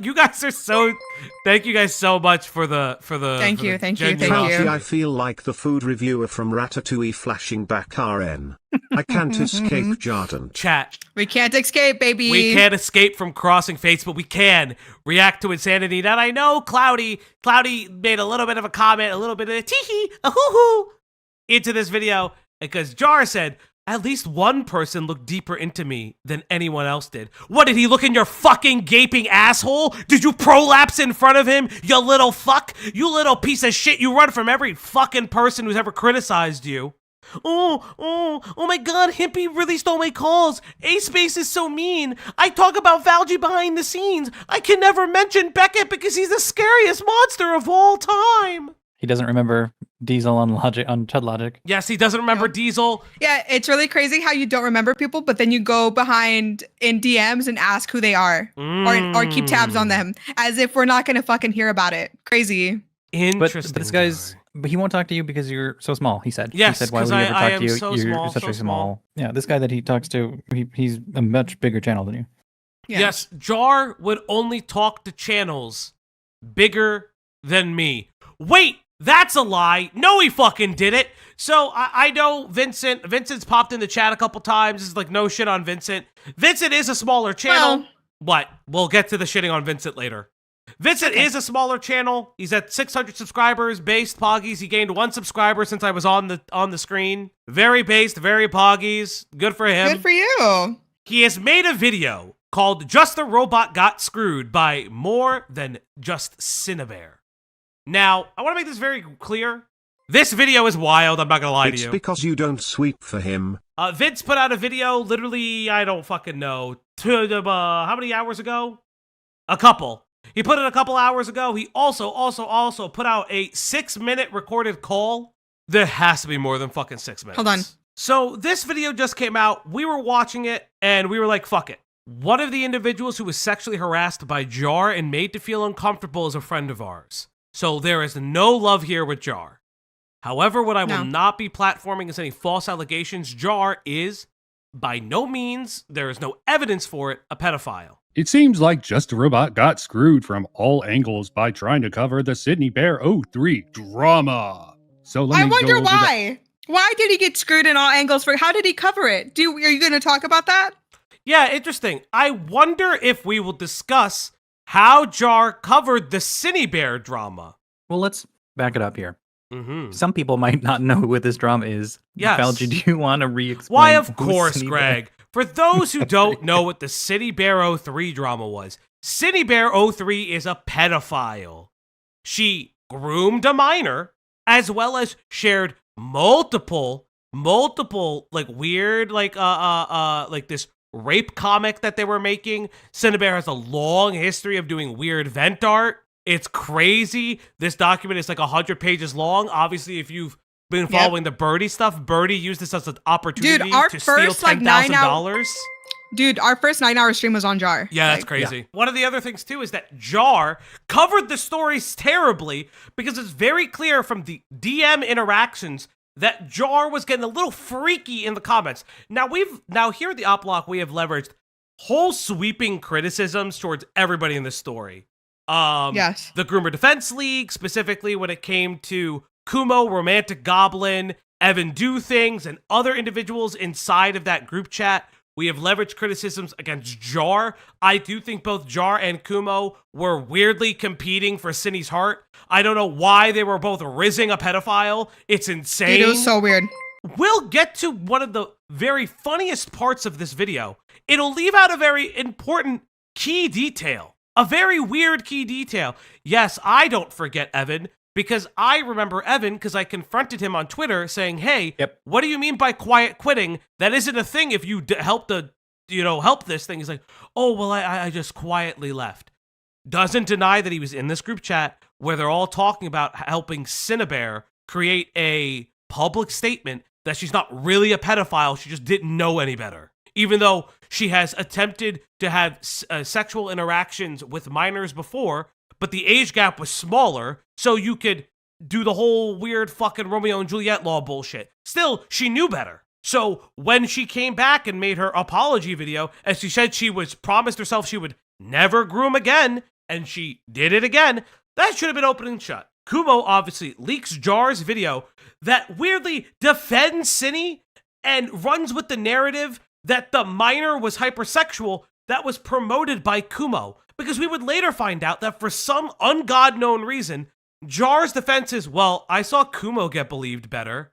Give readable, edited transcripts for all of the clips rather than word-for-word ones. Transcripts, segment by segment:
You guys are so. Thank you guys so much for the. Thank you. I feel like the food reviewer from Ratatouille flashing back RN. I can't escape Jartent. Chat. We can't escape, baby. We can't escape from crossing fates, but we can react to insanity. And I know Cloudy made a little bit of a comment, a little bit of a tee-hee, a hoo-hoo into this video because Jar said, at least one person looked deeper into me than anyone else did. What, did he look in your fucking gaping asshole? Did you prolapse in front of him, you little fuck? You little piece of shit. You run from every fucking person who's ever criticized you. Oh my god, Himpy really stole my calls. A-Space is so mean. I talk about Valji behind the scenes. I can never mention Beckett because he's the scariest monster of all time. He doesn't remember Diesel on Chud Logic. Yes, he doesn't remember Diesel. Yeah, it's really crazy how you don't remember people, but then you go behind in DMs and ask who they are, or keep tabs on them, as if we're not gonna fucking hear about it. Crazy. Interesting. But this guy's, but he won't talk to you because you're so small. He said. Yes, he said, why would he ever talk to you? So you're such a small. Yeah, this guy that he talks to, he's a much bigger channel than you. Yeah. Yes, Jar would only talk to channels bigger than me. Wait. That's a lie. No, he fucking did it. So I know Vincent. Vincent's popped in the chat a couple times. It's like no shit on Vincent. Vincent is a smaller channel. But we'll get to the shitting on Vincent later. Vincent is a smaller channel. He's at 600 subscribers. Based Poggies. He gained 1 subscriber since I was on the screen. Very based, very Poggies. Good for him. Good for you. He has made a video called "Just the Robot Got Screwed" by more than just Cinebear. Now, I want to make this very clear. This video is wild, I'm not going to lie to you. It's because you don't sweep for him. Vince put out a video literally, I don't fucking know, how many hours ago? A couple. He put it a couple hours ago. He also put out a 6-minute recorded call. There has to be more than fucking 6 minutes. Hold on. So this video just came out. We were watching it, and we were like, fuck it. One of the individuals who was sexually harassed by Jar and made to feel uncomfortable is a friend of ours. So there is no love here with Jar. However, what I will not be platforming as any false allegations. Jar is, by no means, there is no evidence for it, a pedophile. It seems like Just a Robot got screwed from all angles by trying to cover the Sydney Bear 03 drama. So let me I wonder go over why. Why did he get screwed in all angles? How did he cover it? Are you going to talk about that? Yeah, interesting. I wonder if we will discuss how Jar covered the Cine Bear drama. Well, let's back it up here. Mm-hmm. Some people might not know what this drama is. Yes. Valji, do you want to re-explain? Why, of who course, Cine Greg. Bear? For those who don't know what the Cine Bear 03 drama was, Cine Bear 03 is a pedophile. She groomed a minor, as well as shared multiple, like weird, like this rape comic that they were making. Cinebear has a long history of doing weird vent art. It's crazy. This document is like 100 pages long. Obviously, if you've been following the Birdie stuff, Birdie used this as an opportunity to steal $10,000. Dude, our first 9-hour stream was on Jar. Yeah, that's crazy. Yeah. One of the other things, too, is that Jar covered the stories terribly because it's very clear from the DM interactions that Jar was getting a little freaky in the comments. Now here at the Op Block, we have leveraged whole sweeping criticisms towards everybody in this story. Yes. The Groomer Defense League, specifically when it came to Kumo, Romantic Goblin, Evan Do Things, and other individuals inside of that group chat. We have leveraged criticisms against Jar. I do think both Jar and Kumo were weirdly competing for Cine's heart. I don't know why they were both rizzing a pedophile. It's insane. Dude, it was so weird. We'll get to one of the very funniest parts of this video. It'll leave out a very important key detail. A very weird key detail. Yes, I don't forget Evan, because I remember Evan because I confronted him on Twitter saying, hey, what do you mean by quiet quitting? That isn't a thing if you help this thing. He's like, oh, well, I just quietly left. Doesn't deny that he was in this group chat where they're all talking about helping Cinebear create a public statement that she's not really a pedophile, she just didn't know any better. Even though she has attempted to have sexual interactions with minors before, but the age gap was smaller, so you could do the whole weird fucking Romeo and Juliet law bullshit. Still, she knew better. So when she came back and made her apology video, as she said she was promised herself she would never groom again, and she did it again. That should have been open and shut. Kumo obviously leaks Jar's video that weirdly defends Cinny and runs with the narrative that the minor was hypersexual that was promoted by Kumo. Because we would later find out that for some ungodknown reason, Jar's defense is, well, I saw Kumo get believed better,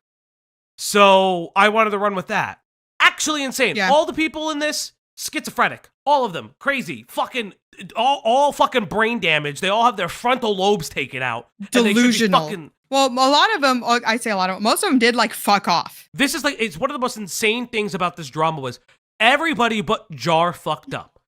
so I wanted to run with that. Actually insane. Yeah. All the people in this, schizophrenic. All of them. Crazy. Fucking, all fucking brain damage. They all have their frontal lobes taken out. and they should be Delusional. fucking- Well, a lot of them, I say a lot of them, most of them did like fuck off. This is like, it's one of the most insane things about this drama was everybody but Jar fucked up.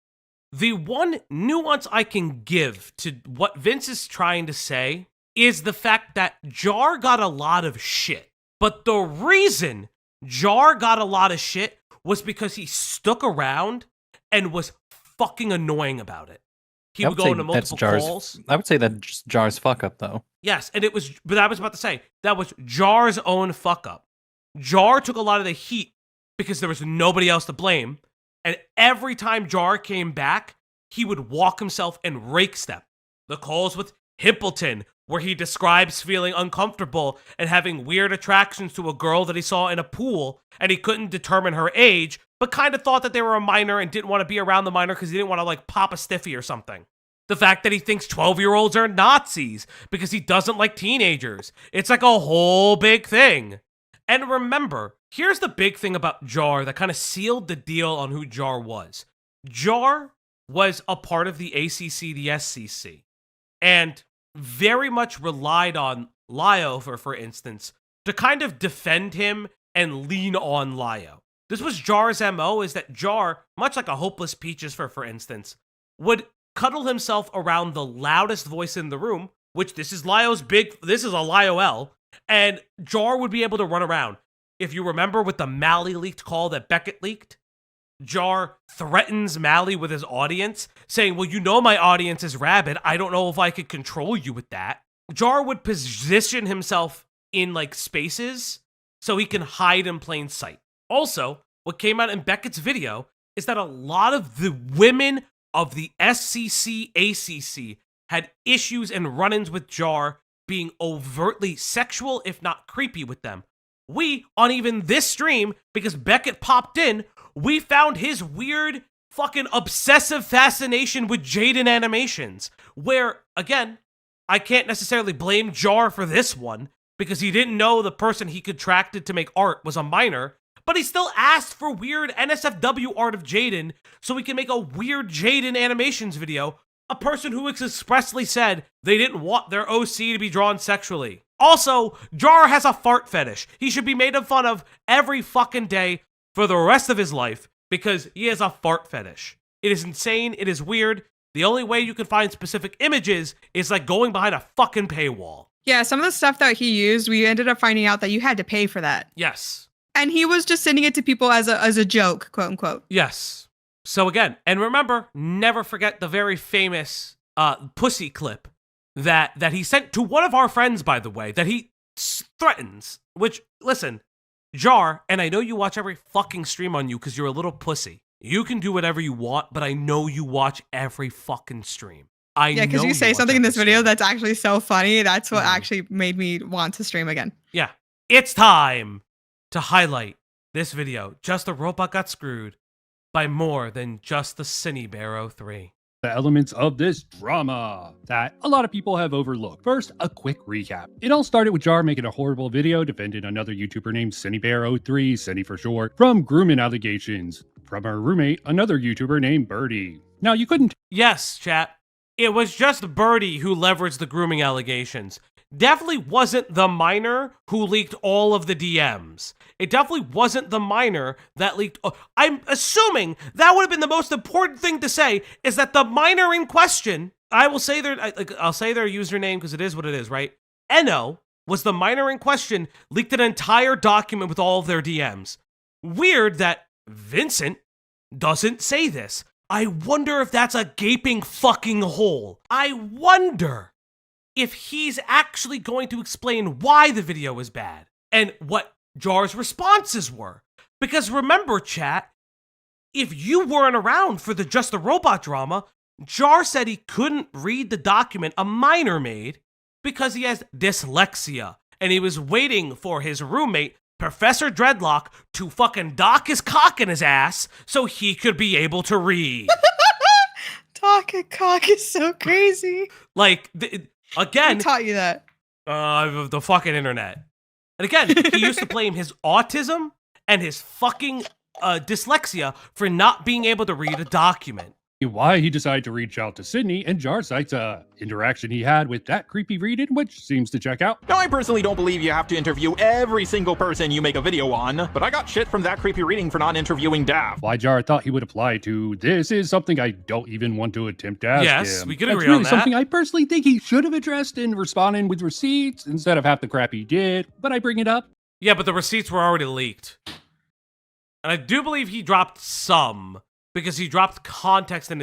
The one nuance I can give to what Vince is trying to say is the fact that Jar got a lot of shit. But the reason Jar got a lot of shit was because he stuck around and was fucking annoying about it. He I would would go say into that's multiple Jar's. calls. I would say that's Jar's fuck up though. Yes, and it was, but I was about to say, that was Jar's own fuck up. Jar took a lot of the heat because there was nobody else to blame. And every time Jar came back, he would walk himself and rake step. The calls with Hippleton, where he describes feeling uncomfortable and having weird attractions to a girl that he saw in a pool, and he couldn't determine her age, but kind of thought that they were a minor and didn't want to be around the minor because he didn't want to like pop a stiffy or something. The fact that he thinks 12-year-olds are Nazis because he doesn't like teenagers. It's like a whole big thing. And remember, here's the big thing about Jar that kind of sealed the deal on who Jar was. Jar was a part of the ACC, the SCC, and very much relied on Lio, for instance, to kind of defend him and lean on Lio. This was Jar's MO, is that Jar, much like a Hopeless Peaches, for instance, would cuddle himself around the loudest voice in the room, which this is this is a Lio L, and Jar would be able to run around. If you remember with the Mally leaked call that Beckett leaked, Jar threatens Mally with his audience, saying, well, you know my audience is rabid. I don't know if I could control you with that. Jar would position himself in like spaces so he can hide in plain sight. Also, what came out in Beckett's video is that a lot of the women of the SCC, ACC had issues and run-ins with Jar being overtly sexual, if not creepy with them. We, on even this stream, because Beckett popped in, we found his weird fucking obsessive fascination with Jaden animations, where, again, I can't necessarily blame Jar for this one, because he didn't know the person he contracted to make art was a minor, but he still asked for weird NSFW art of Jaden so he can make a weird Jaden animations video, a person who expressly said they didn't want their OC to be drawn sexually. Also, Jar has a fart fetish. He should be made fun of every fucking day for the rest of his life because he has a fart fetish. It is insane. It is weird. The only way you can find specific images is like going behind a fucking paywall. Yeah, some of the stuff that he used, we ended up finding out that you had to pay for that. Yes. And he was just sending it to people as a joke, quote unquote. Yes. So again, and remember, never forget the very famous pussy clip that he sent to one of our friends, by the way, that he threatens, which, listen, Jar, and I know you watch every fucking stream on you because you're a little pussy. You can do whatever you want, but I know you watch every fucking stream. Yeah, because you say watch something in every this video stream. that's actually so funny. That's what actually made me want to stream again. Yeah. It's time to highlight this video. Just a Robot Got Screwed by more than just the Cine Bear 03. The elements of this drama that a lot of people have overlooked. First, a quick recap. It all started with Jar making a horrible video defending another YouTuber named CineBear03, Cine for short, from grooming allegations from her roommate, another YouTuber named Birdie. Now, you couldn't Yes, chat. It was just Birdie who leveraged the grooming allegations. Definitely wasn't the minor who leaked all of the DMs. It definitely wasn't the minor that leaked. I'm assuming that would have been the most important thing to say is that the minor in question, I will say I'll say their username because it is what it is, right? Eno was the minor in question, leaked an entire document with all of their DMs. Weird that Vincent doesn't say this. I wonder if that's a gaping fucking hole. I wonder if he's actually going to explain why the video is bad and what Jar's responses were. Because remember, chat, if you weren't around for the Just a Robot drama, Jar said he couldn't read the document a minor made because he has dyslexia, and he was waiting for his roommate, Professor Dreadlock, to fucking dock his cock in his ass so he could be able to read. Talk and cock is so crazy. Like, again, Who taught you that? The fucking internet. And again, he used to blame his autism and his fucking dyslexia for not being able to read a document. Why he decided to reach out to Sydney, and Jar cites a interaction he had with that creepy reading, which seems to check out. Now, I personally don't believe you have to interview every single person you make a video on, but I got shit from that creepy reading for not interviewing Daft. Why Jar thought he would apply to this is something I don't even want to attempt to ask him. Yes, we could agree That's really on that. something I personally think he should have addressed in responding with receipts instead of half the crap he did, but I bring it up. Yeah, but the receipts were already leaked. And I do believe he dropped some, because he dropped context in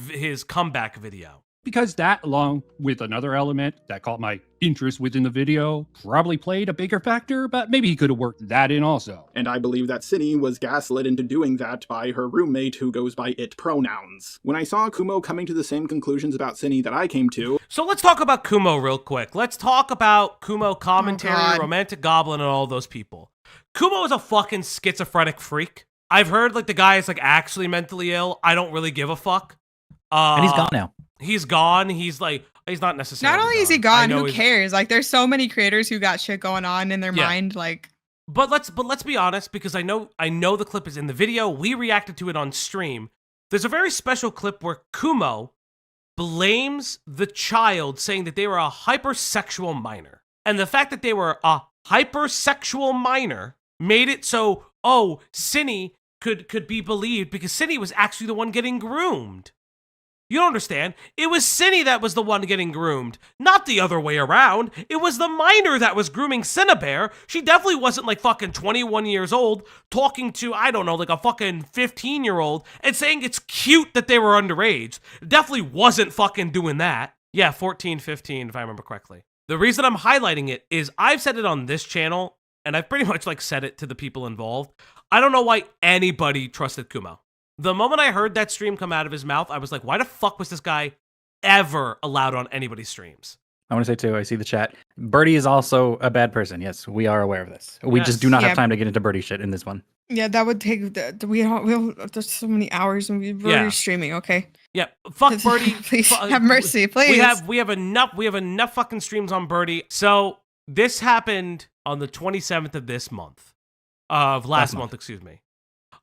his comeback video. Because that, along with another element that caught my interest within the video, probably played a bigger factor, but maybe he could have worked that in also. And I believe that Cindy was gaslit into doing that by her roommate who goes by it pronouns. When I saw Kumo coming to the same conclusions about Cindy that I came to... So let's talk about Kumo real quick. Let's talk about Kumo commentary, God. Romantic Goblin, and all those people. Kumo is a fucking schizophrenic freak. I've heard like the guy is like actually mentally ill. I don't really give a fuck. And he's gone now. He's gone. He's not necessarily Not only is he gone, who he's- cares? Like, there's so many creators who got shit going on in their Yeah. mind. Like, But let's be honest, because I know the clip is in the video. We reacted to it on stream. There's a very special clip where Kumo blames the child, saying that they were a hypersexual minor. And the fact that they were a hypersexual minor made it so, Cindy could be believed because Cindy was actually the one getting groomed. You don't understand. It was Cindy that was the one getting groomed, not the other way around. It was the minor that was grooming Cinnabear. She definitely wasn't like fucking 21 years old talking to, I don't know, like a fucking 15-year-old and saying it's cute that they were underage. Definitely wasn't fucking doing that. Yeah, 14, 15, if I remember correctly. The reason I'm highlighting it is I've said it on this channel, and I've pretty much like said it to the people involved. I don't know why anybody trusted Kumo. The moment I heard that stream come out of his mouth, I was like, why the fuck was this guy ever allowed on anybody's streams? I want to say too, I see the chat. Birdie is also a bad person. Yes, we are aware of this. We Yes. just do not Yeah. have time to get into Birdie shit in this one. yeah, that would take. There's so many hours and we're Yeah. streaming. Okay, Yeah, fuck Birdie. please Fu- have mercy, please. We have enough fucking streams on Birdie. So this happened on the 27th of this month. Of last month, excuse me.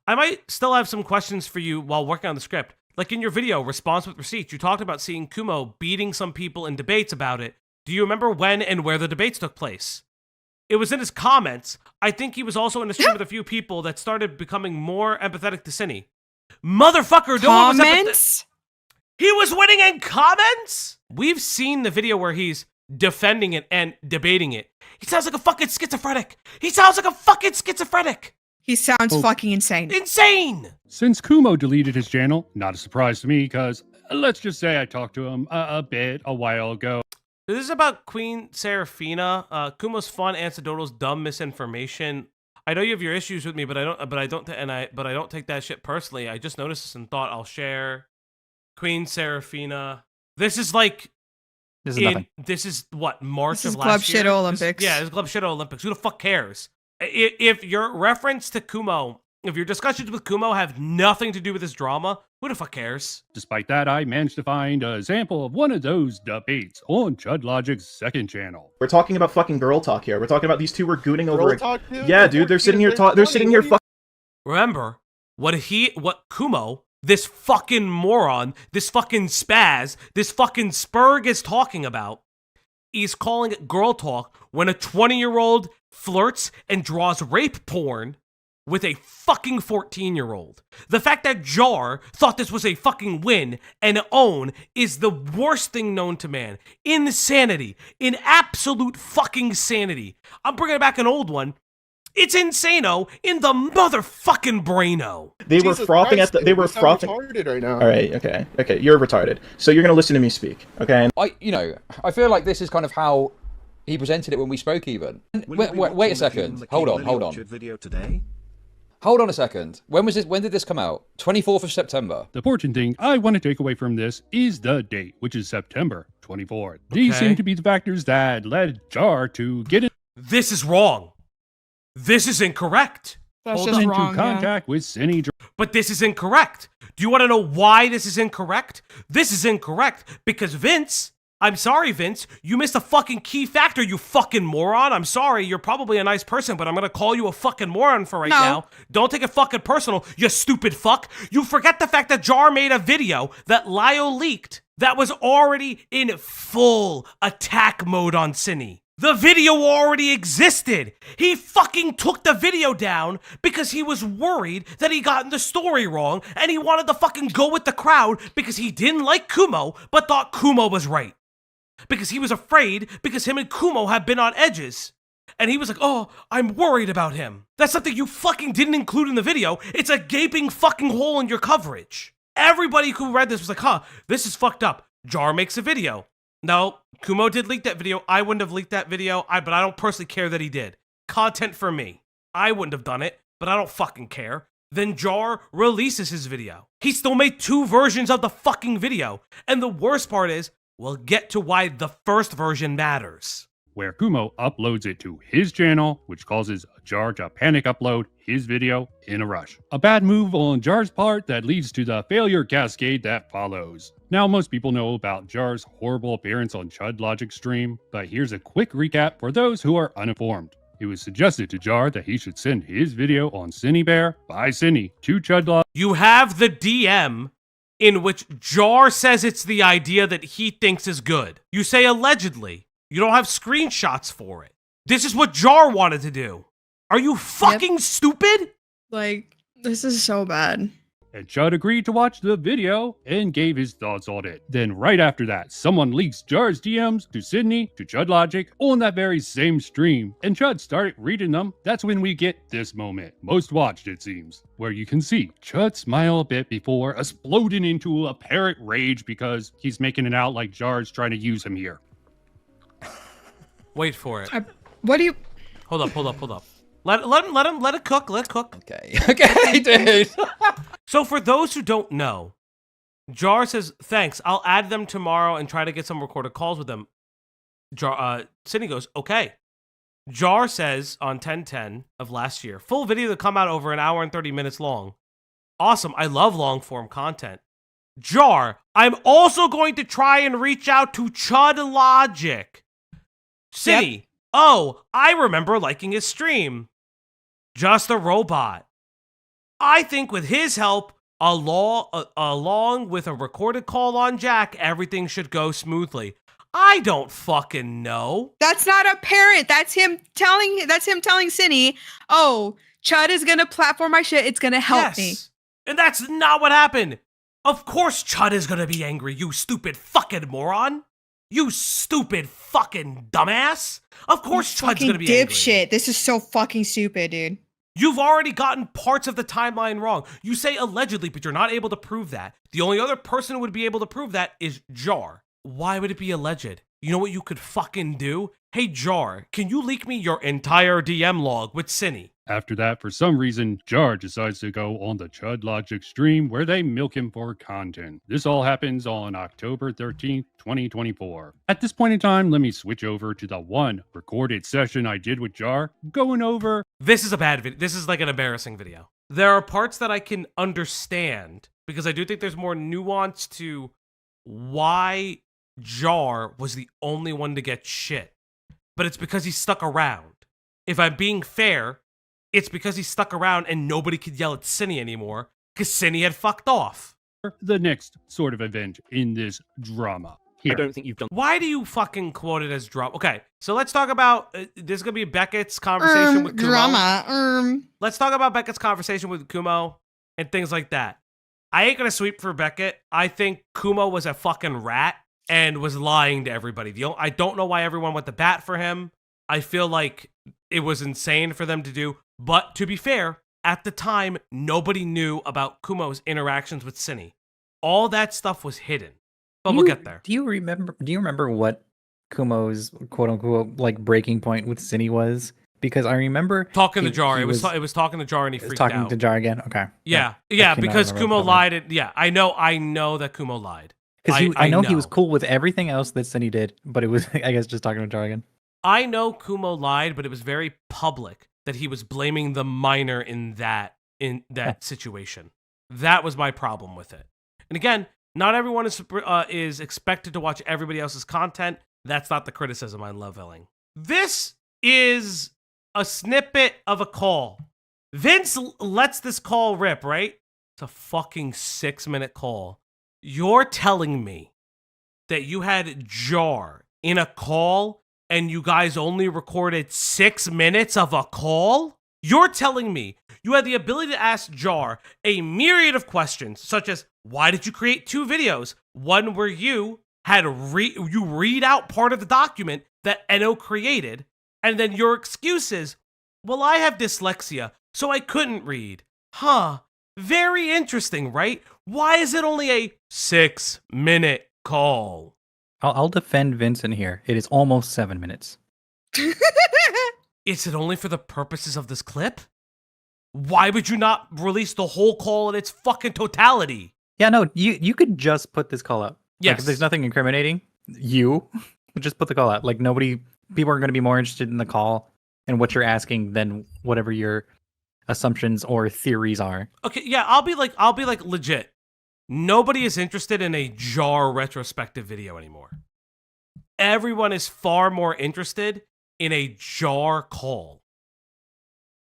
I might still have some questions for you while working on the script. Like in your video, Response with Receipts, you talked about seeing Kumo beating some people in debates about it. Do you remember when and where the debates took place? It was in his comments. I think he was also in a stream with a few people that started becoming more empathetic to Cindy. Motherfucker, no one was Comments. He was winning in comments? We've seen the video where he's defending it and debating it. He sounds like a fucking schizophrenic. He sounds like a fucking schizophrenic. He sounds Oh. fucking insane. Insane. Since Kumo deleted his channel, not a surprise to me, because let's just say I talked to him a while ago. This is about Queen Serafina. Kumo's fun, Antidotal's dumb misinformation. I know you have your issues with me, but I don't take that shit personally. I just noticed this and thought I'll share. Queen Serafina. This is like This is nothing. This is what, March This is of Club last year? Shit Olympics. This is Club Shit Olympics. Who the fuck cares? If your reference to Kumo, if your discussions with Kumo have nothing to do with this drama, who the fuck cares? Despite that, I managed to find a sample of one of those debates on Chud Logic's second channel. We're talking about fucking girl talk here. We're talking about these two were gooning over it. Talk, dude? Yeah, dude, they're sitting here they're sitting here fucking Remember, what Kumo, this fucking moron, this fucking spaz, this fucking spurg is talking about, is calling it girl talk when a 20-year-old flirts and draws rape porn with a fucking 14-year-old. The fact that Jar thought this was a fucking win and own is the worst thing known to man. Insanity. In absolute fucking sanity. I'm bringing back an old one. It's insano in the motherfucking braino. they were Jesus frothing Christ, at the dude, they were you sound frothing. retarded right now. All right, okay, you're retarded. So you're gonna listen to me speak, okay? I feel like this is kind of how he presented it when we spoke even. Wait a second. Hold on. Video today? Hold on a second. When was this? When did this come out? 24th of September. The important thing I want to take away from this is the date, which is September 24th. These Okay. seem to be the factors that led Jar to get This is wrong. This is incorrect. That's Hold just on. into wrong. Yeah. contact with Cindy. But this is incorrect. Do you want to know why this is incorrect? This is incorrect because Vince, I'm sorry, Vince, you missed a fucking key factor, you fucking moron. I'm sorry, you're probably a nice person, but I'm gonna call you a fucking moron for right No. now. Don't take it fucking personal, you stupid fuck. You forget the fact that Jar made a video that Lio leaked that was already in full attack mode on Cine. The video already existed. He fucking took the video down because he was worried that he gotten the story wrong and he wanted to fucking go with the crowd because he didn't like Kumo but thought Kumo was right. Because he was afraid because him and Kumo have been on edges. And he was like, oh, I'm worried about him. That's something you fucking didn't include in the video. It's a gaping fucking hole in your coverage. Everybody who read this was like, huh, this is fucked up. Jar makes a video. No, Kumo did leak that video. I wouldn't have leaked that video, but I don't personally care that he did. Content for me. I wouldn't have done it, but I don't fucking care. Then Jar releases his video. He still made 2 versions of the fucking video. And the worst part is, we'll get to why the first version matters. Where Kumo uploads it to his channel, which causes Jar to panic upload his video in a rush. A bad move on Jar's part that leads to the failure cascade that follows. Now, most people know about Jar's horrible appearance on Chud Logic's stream, but here's a quick recap for those who are uninformed. It was suggested to Jar that he should send his video on Cinebear by Cine to Chud Logic. You have the DM in which Jar says it's the idea that he thinks is good. You say allegedly. You don't have screenshots for it. This is what Jar wanted to do. Are you fucking stupid? Like, this is so bad. And Chud agreed to watch the video and gave his thoughts on it. Then right after that, someone leaks Jar's DMs to Sydney, to Chud Logic, on that very same stream. And Chud started reading them. That's when we get this moment. Most watched, it seems. Where you can see Chud smile a bit before exploding into apparent rage because he's making it out like Jar's trying to use him here. Wait for it. What do you? Hold up. Let it cook. Let it cook. Okay. Okay, dude. So for those who don't know, Jar says, thanks, I'll add them tomorrow and try to get some recorded calls with them. Sydney goes, okay. Jar says on 10/10 of last year, full video to come out over an hour and 30 minutes long. Awesome, I love long form content. Jar, I'm also going to try and reach out to Chud Logic. City. Yep. Oh, I remember liking his stream. Just a robot. I think with his help, along with a recorded call on Jack, everything should go smoothly. I don't fucking know. That's not a parent. That's him telling Cindy, oh, Chud is gonna platform my shit. It's gonna help me. And that's not what happened. Of course Chud is gonna be angry, you stupid fucking moron. You stupid fucking dumbass. Of course Chud's gonna be angry. Dipshit. This is so fucking stupid, dude. You've already gotten parts of the timeline wrong. You say allegedly, but you're not able to prove that. The only other person who would be able to prove that is Jar. Why would it be alleged? You know what you could fucking do? Hey Jar, can you leak me your entire DM log with Cine? After that, for some reason, Jar decides to go on the Chud Logic stream where they milk him for content. This all happens on October 13th, 2024. At this point in time, let me switch over to the one recorded session I did with Jar, going over... This is a bad video. This is like an embarrassing video. There are parts that I can understand because I do think there's more nuance to why Jar was the only one to get shit. But it's because he stuck around. If I'm being fair, it's because he stuck around and nobody could yell at Cine anymore because Cine had fucked off. The next sort of event in this drama. Here. I don't think you've done. Why do you fucking quote it as drama? Okay, so let's talk about this is gonna be Beckett's conversation with Kumo. Drama. Let's talk about Beckett's conversation with Kumo and things like that. I ain't gonna sweep for Beckett. I think Kumo was a fucking rat and was lying to everybody. I don't know why everyone went to bat for him. I feel like it was insane for them to do. But to be fair, at the time, nobody knew about Kumo's interactions with Cine. All that stuff was hidden. But we'll get there. Do you remember what Kumo's quote unquote like breaking point with Cine was? because I remember Talking to he Jar. It was talking to Jar and he freaked talking out. to Jar again. Okay. Yeah, I yeah, cannot because remember Kumo what lied. I know that Kumo lied. Because I know he was know. cool with everything else that Cindy did, but it was, I guess, just talking to Jar again. I know Kumo lied, but it was very public that he was blaming the minor in that situation. That was my problem with it. And again, not everyone is expected to watch everybody else's content. That's not the criticism I'm leveling. This is a snippet of a call. Vince lets this call rip, right? It's a fucking 6-minute call. You're telling me that you had Jar in a call and you guys only recorded 6 minutes of a call? You're telling me you had the ability to ask Jar a myriad of questions, such as, why did you create 2 videos? One where you had you read out part of the document that Eno created, and then your excuse is, well, I have dyslexia, so I couldn't read. Huh. Very interesting, right? Why is it only a 6-minute call? I'll defend Vincent here. It is almost 7 minutes. Is it only for the purposes of this clip? Why would you not release the whole call in its fucking totality? Yeah, no, you could just put this call out. Yes. Like, if there's nothing incriminating, you just put the call out. Like, people are going to be more interested in the call and what you're asking than whatever your assumptions or theories are. Okay, yeah, I'll be like legit. Nobody is interested in a Jar retrospective video anymore. Everyone is far more interested in a Jar call.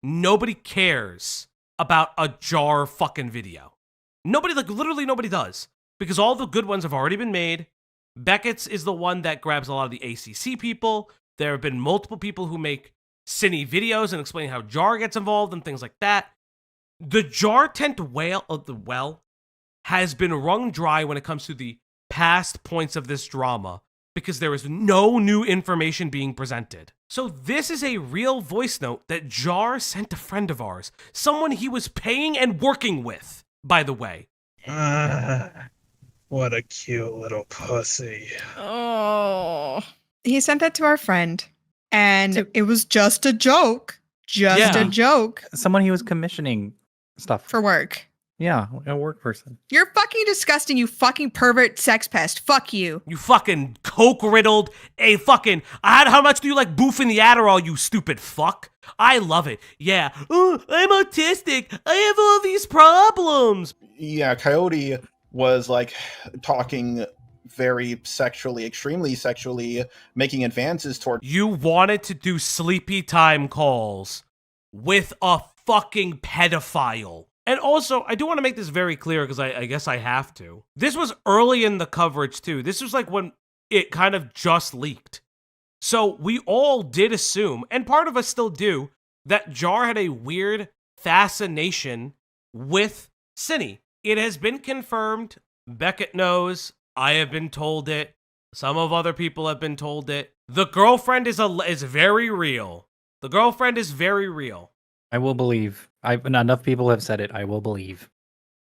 Nobody cares about a Jar fucking video. Nobody, like, literally nobody does. Because all the good ones have already been made. Beckett's is the one that grabs a lot of the ACC people. There have been multiple people who make cine videos and explain how Jar gets involved and things like that. The Jartent well has been wrung dry when it comes to the past points of this drama because there is no new information being presented. So this is a real voice note that Jar sent a friend of ours, someone he was paying and working with, by the way. What a cute little pussy. Oh. He sent that to our friend, and it was just a joke. Just a joke. Someone he was commissioning stuff. For work. Yeah, a work person. You're fucking disgusting, you fucking pervert sex pest. Fuck you. You fucking coke-riddled, how much do you like boofing the Adderall, you stupid fuck? I love it. Yeah. Oh, I'm autistic. I have all these problems. Yeah, Coyote was like talking very sexually, extremely sexually, making advances toward. You wanted to do sleepy time calls with a fucking pedophile. And also, I do want to make this very clear because I guess I have to. This was early in the coverage too. This was like when it kind of just leaked. So we all did assume, and part of us still do, that Jar had a weird fascination with Cine. It has been confirmed. Beckett knows. I have been told it. Some of other people have been told it. The girlfriend is very real. The girlfriend is very real. I will believe. Enough people have said it. I will believe.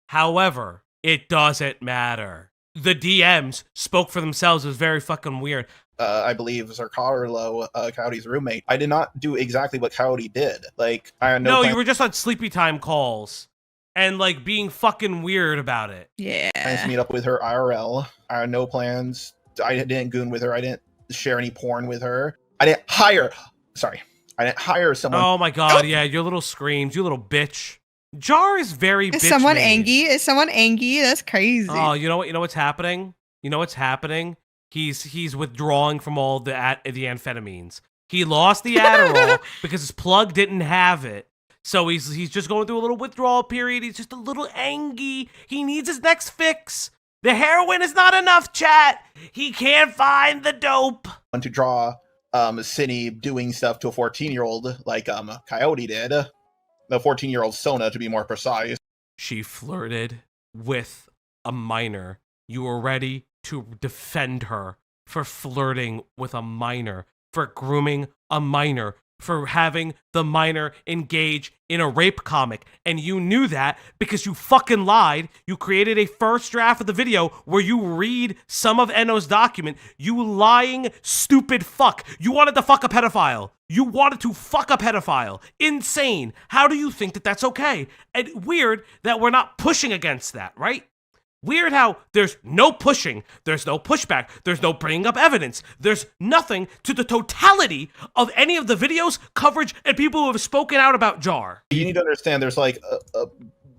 However, it doesn't matter. The DMs spoke for themselves. It was very fucking weird. I believe Zarcarlo, Coyote's roommate. I did not do exactly what Coyote did. Like, I had no. You were just on sleepy time calls and like being fucking weird about it. Yeah. Plans to meet up with her IRL. I had no plans. I didn't goon with her. I didn't share any porn with her. I didn't hire someone. Oh my god, yeah, your little screams, you little bitch. Jar is very bitch. Is someone angry? Is someone angry? That's crazy. Oh, you know what? You know what's happening? You know what's happening? He's withdrawing from all the amphetamines. He lost the Adderall because his plug didn't have it. So he's just going through a little withdrawal period. He's just a little angry. He needs his next fix. The heroin is not enough, chat. He can't find the dope. To draw Cine doing stuff to a 14-year-old like Coyote did. The 14-year-old Sona, to be more precise. She flirted with a minor. You were ready to defend her for flirting with a minor, for grooming a minor, for having the minor engage in a rape comic. And you knew that because you fucking lied. You created a first draft of the video where you read some of Enno's document. You lying, stupid fuck. You wanted to fuck a pedophile. You wanted to fuck a pedophile. Insane. How do you think that that's okay? And weird that we're not pushing against that, right? Weird how there's no pushing, there's no pushback, there's no bringing up evidence, there's nothing to the totality of any of the videos, coverage, and people who have spoken out about Jar. You need to understand there's like a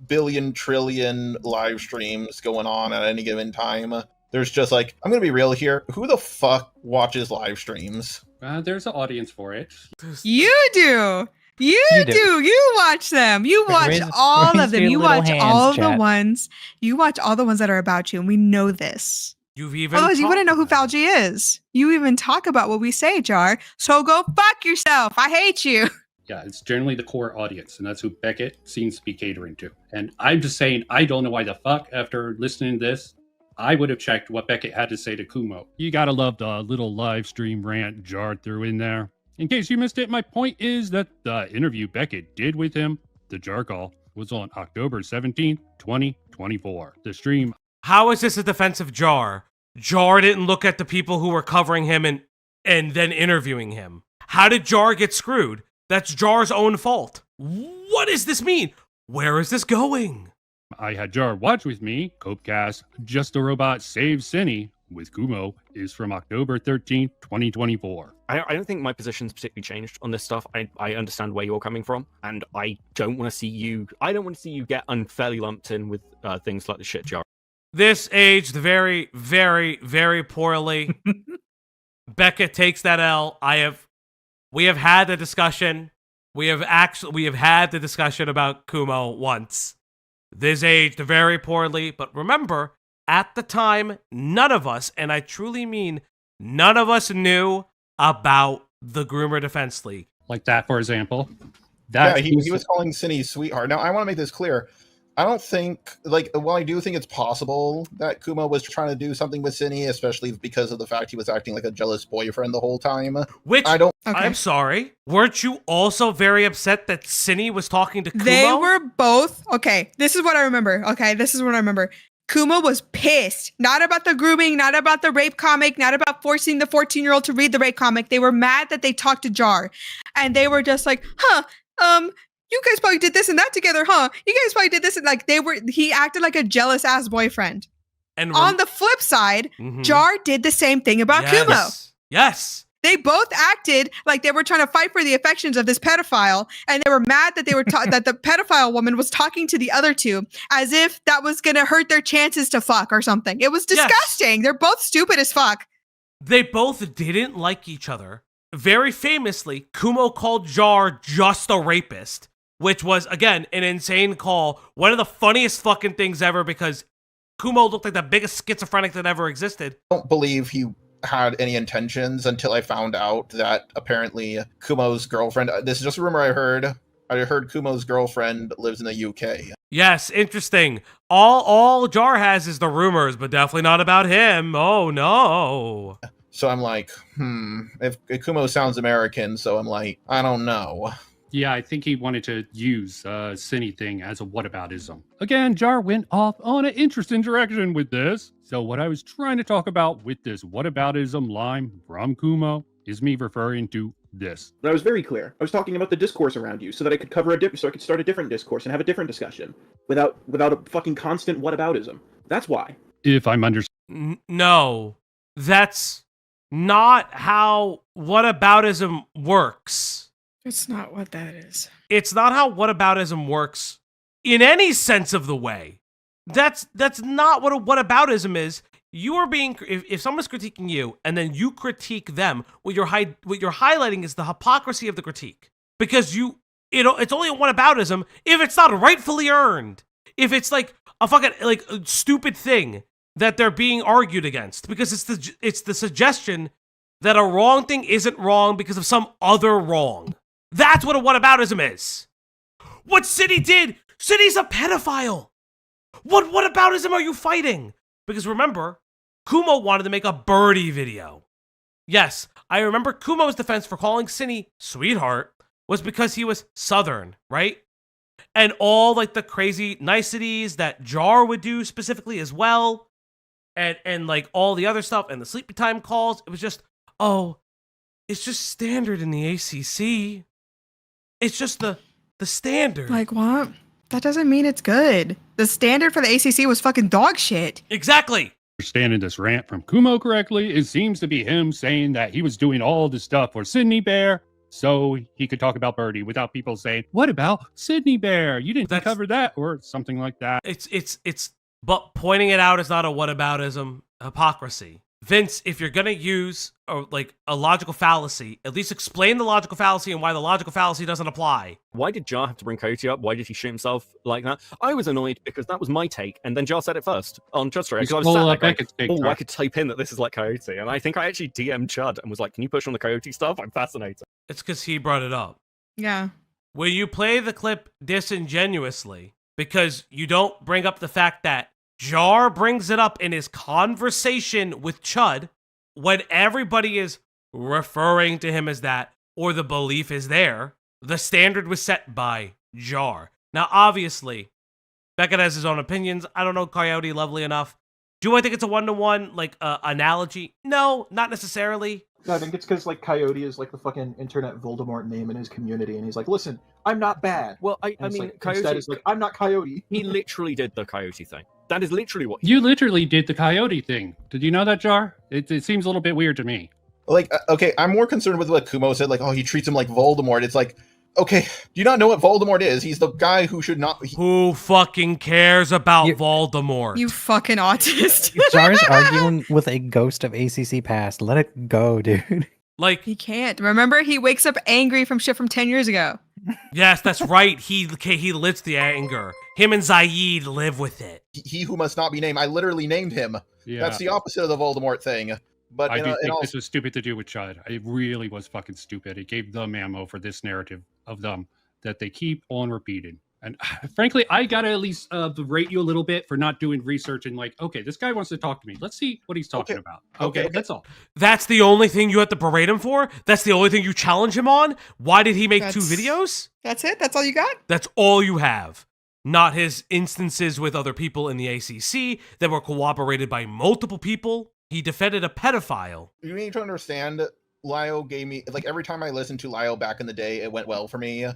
billion trillion live streams going on at any given time. There's just like, I'm going to be real here. Who the fuck watches live streams? There's an audience for it. You do. You do. You watch them. You watch all of them. You watch all the ones. You watch all the ones that are about you, and we know this. You've even otherwise you wouldn't know who Falgi is. You even talk about what we say, Jar. So go fuck yourself. I hate you. Yeah, it's generally the core audience, and that's who Beckett seems to be catering to. And I'm just saying, I don't know why the fuck, after listening to this, I would have checked what Beckett had to say to Kumo. You gotta love the little live stream rant Jar threw in there. In case you missed it, my point is that the interview Beckett did with him, the Jar Call, was on October 17th, 2024. The stream. How is this a defense of Jar? Jar didn't look at the people who were covering him and then interviewing him. How did Jar get screwed? That's Jar's own fault. What does this mean? Where is this going? I had Jar watch with me. Copecast, Just a Robot Saves Cinny with Kumo is from October 13th, 2024. I don't think my position's particularly changed on this stuff. I understand where you're coming from, and I don't want to see you get unfairly lumped in with things like the shit Jar. This aged very, very, very poorly. Beckett takes that L. We have had the discussion. We have had the discussion about Kumo once. This aged very poorly, but remember, at the time, none of us, and I truly mean none of us, knew about the Groomer Defense League. Like that, for example. He was calling Cinny's sweetheart. Now, I want to make this clear. I don't think, while I do think it's possible that Kumo was trying to do something with Cinny, especially because of the fact he was acting like a jealous boyfriend the whole time. I'm sorry. Weren't you also very upset that Cinny was talking to Kumo? They were both, okay, this is what I remember. Kumo was pissed. Not about the grooming, not about the rape comic, not about forcing the 14-year-old to read the rape comic. They were mad that they talked to Jar. And they were just like, you guys probably did this and that together, huh? You guys probably did this. And he acted like a jealous ass boyfriend. And on the flip side, Jar did the same thing about Kumo. Yes. They both acted like they were trying to fight for the affections of this pedophile, and they were mad that they were that the pedophile woman was talking to the other two as if that was gonna hurt their chances to fuck or something. It was disgusting. Yes. They're both stupid as fuck. They both didn't like each other. Very famously, Kumo called Jar just a rapist, which was, again, an insane call. One of the funniest fucking things ever, because Kumo looked like the biggest schizophrenic that ever existed. I don't believe he had any intentions until I found out that apparently Kumo's girlfriend, this is just a rumor I heard Kumo's girlfriend lives in the UK. Yes, interesting. All Jar has is the rumors, but definitely not about him. Oh no. So I'm like, if Kumo sounds American, so I'm like, I don't know. Yeah, I think he wanted to use Cinny thing as a whataboutism. Again, Jar went off on an interesting direction with this. So what I was trying to talk about with this whataboutism line from Kumo is me referring to this. But I was very clear. I was talking about the discourse around you so that I could cover so I could start a different discourse and have a different discussion without a fucking constant whataboutism. That's why. If I'm understanding. No, that's not how whataboutism works. It's not what that is. It's not how whataboutism works in any sense of the way. That's not what a whataboutism is. You are being, if someone's critiquing you and then you critique them, what you're highlighting is the hypocrisy of the critique. Because it's only a whataboutism if it's not rightfully earned. If it's like a fucking a stupid thing that they're being argued against, because it's the suggestion that a wrong thing isn't wrong because of some other wrong. That's what a whataboutism is. What Cinny did, Cinny's a pedophile. What whataboutism are you fighting? Because remember, Kumo wanted to make a birdie video. Yes, I remember Kumo's defense for calling Cinny sweetheart was because he was Southern, right? And all like the crazy niceties that Jar would do specifically as well. And like all the other stuff and the sleepy time calls. It was just, oh, it's just standard in the ACC. It's just the standard. Like what? That doesn't mean it's good. The standard for the ACC was fucking dog shit. Exactly. Understanding this rant from Kumo correctly, it seems to be him saying that he was doing all this stuff for Sydney Bear so he could talk about Birdie without people saying, what about Sydney Bear? You didn't cover that, or something like that. But pointing it out is not a whataboutism hypocrisy. Vince, if you're gonna use a logical fallacy, at least explain the logical fallacy and why the logical fallacy doesn't apply. Why did Jar have to bring Coyote up? Why did he shoot himself like that? I was annoyed because that was my take, and then Jar said it first on Chud Story. Because I was sat there going, I could type in that this is like Coyote, and I think I actually DM'd Chud and was like, can you push on the Coyote stuff? I'm fascinated. It's because he brought it up. Yeah. Will you play the clip disingenuously because you don't bring up the fact that Jar brings it up in his conversation with Chud when everybody is referring to him as that, or the belief is there. The standard was set by Jar. Now, obviously, Beckett has his own opinions. I don't know Coyote lovely enough. Do I think it's a one-to-one, analogy? No, not necessarily. No, I think it's because, Coyote is, the fucking internet Voldemort name in his community, and he's like, listen, I'm not bad. Well, I mean, Coyote... Instead, it's I'm not Coyote. He literally did the Coyote thing. That is literally what You literally did the Coyote thing. Did you know that, Jar? It seems a little bit weird to me. Okay, I'm more concerned with what Kumo said, he treats him like Voldemort. It's okay, do you not know what Voldemort is? He's the guy who should not... Who fucking cares about Voldemort? You fucking autist. Jar's arguing with a ghost of ACC past. Let it go, dude. He can't. Remember, he wakes up angry from shit from 10 years ago. Yes, that's right. He lives the anger. Him and Zaid live with it. He who must not be named. I literally named him. Yeah. That's the opposite of the Voldemort thing. But I do think this was stupid to do with Chud. It really was fucking stupid. It gave them ammo for this narrative of them that they keep on repeating. And frankly, I gotta at least berate you a little bit for not doing research and okay, this guy wants to talk to me. Let's see what he's talking about. Okay, that's all. That's the only thing you have to berate him for? That's the only thing you challenge him on? Why did he make 2 videos? That's it? That's all you got? That's all you have. Not his instances with other people in the ACC that were corroborated by multiple people. He defended a pedophile. You need to understand, Lio gave me... every time I listened to Lio back in the day, it went well for me.